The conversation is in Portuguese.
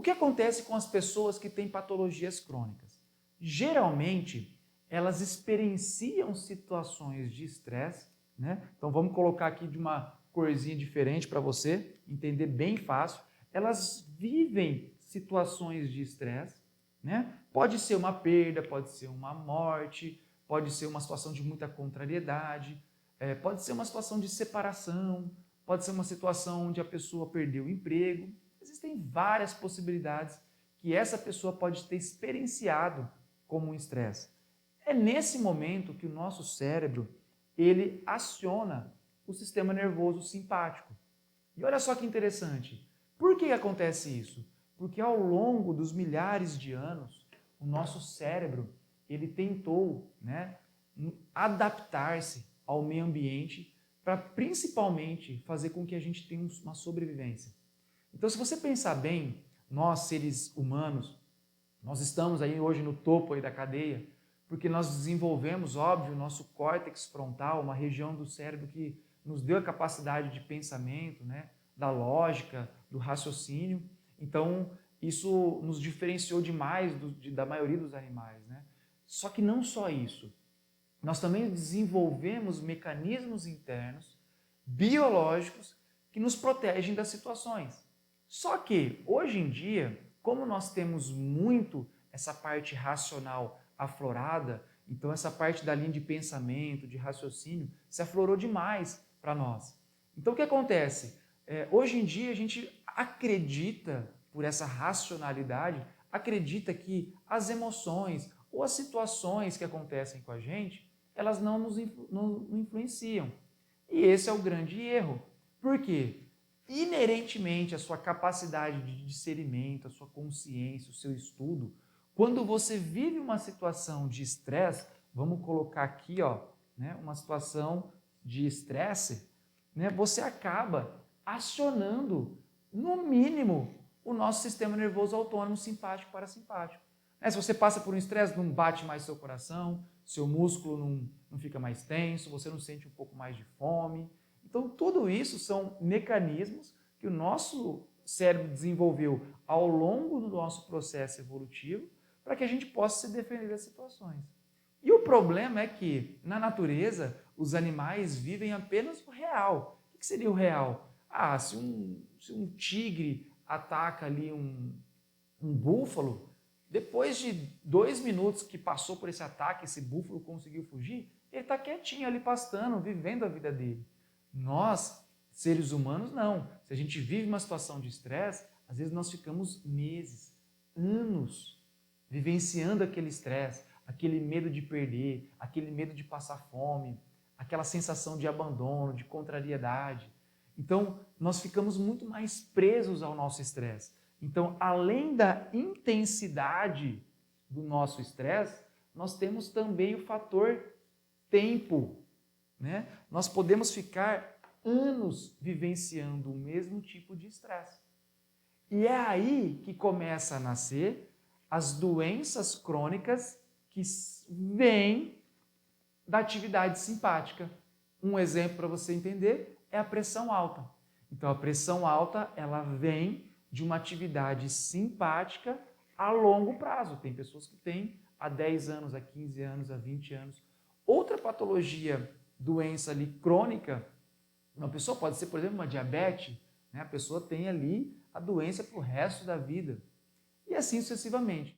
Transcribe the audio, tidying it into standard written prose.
O que acontece com as pessoas que têm patologias crônicas? Geralmente, elas experienciam situações de estresse, né? Então vamos colocar aqui de uma corzinha diferente para você entender bem fácil. Elas vivem situações de estresse, né? Pode ser uma perda, pode ser uma morte, pode ser uma situação de muita contrariedade, pode ser uma situação de separação, pode ser uma situação onde a pessoa perdeu o emprego. Existem várias possibilidades que essa pessoa pode ter experienciado como um estresse. É nesse momento que o nosso cérebro ele aciona o sistema nervoso simpático. E olha só que interessante. Por que acontece isso? Porque ao longo dos milhares de anos, o nosso cérebro ele tentou, né, adaptar-se ao meio ambiente para principalmente fazer com que a gente tenha uma sobrevivência. Então, se você pensar bem, nós seres humanos, nós estamos aí hoje no topo aí da cadeia, porque nós desenvolvemos, óbvio, o nosso córtex frontal, uma região do cérebro que nos deu a capacidade de pensamento, né, da lógica, do raciocínio. Então, isso nos diferenciou demais da maioria dos animais, né? Só que não só isso. Nós também desenvolvemos mecanismos internos, biológicos, que nos protegem das situações. Só que, hoje em dia, como nós temos muito essa parte racional aflorada, então essa parte da linha de pensamento, de raciocínio, se aflorou demais para nós. Então o que acontece? Hoje em dia a gente acredita, por essa racionalidade, acredita que as emoções ou as situações que acontecem com a gente, elas não nos influenciam. E esse é o grande erro. Por quê? Inerentemente a sua capacidade de discernimento, a sua consciência, o seu estudo, quando você vive uma situação de estresse, vamos colocar aqui, ó, né, uma situação de estresse, né, você acaba acionando, no mínimo, o nosso sistema nervoso autônomo simpático parasimpático. Se você passa por um estresse, não bate mais seu coração, seu músculo não fica mais tenso, você não sente um pouco mais de fome. Então, tudo isso são mecanismos que o nosso cérebro desenvolveu ao longo do nosso processo evolutivo para que a gente possa se defender das situações. E o problema é que, na natureza, os animais vivem apenas o real. O que seria o real? Se um tigre ataca ali um búfalo, depois de 2 minutos que passou por esse ataque, esse búfalo conseguiu fugir, ele está quietinho ali pastando, vivendo a vida dele. Nós, seres humanos, não. Se a gente vive uma situação de estresse, às vezes nós ficamos meses, anos, vivenciando aquele estresse, aquele medo de perder, aquele medo de passar fome, aquela sensação de abandono, de contrariedade. Então, nós ficamos muito mais presos ao nosso estresse. Então, além da intensidade do nosso estresse, nós temos também o fator tempo, né? Nós podemos ficar anos vivenciando o mesmo tipo de estresse. E é aí que começa a nascer as doenças crônicas que vêm da atividade simpática. Um exemplo para você entender é a pressão alta. Então, a pressão alta, ela vem de uma atividade simpática a longo prazo. Tem pessoas que têm há 10 anos, há 15 anos, há 20 anos. Outra patologia, doença ali crônica, uma pessoa pode ser, por exemplo, uma diabetes, né? A pessoa tem ali a doença para o resto da vida. E assim sucessivamente.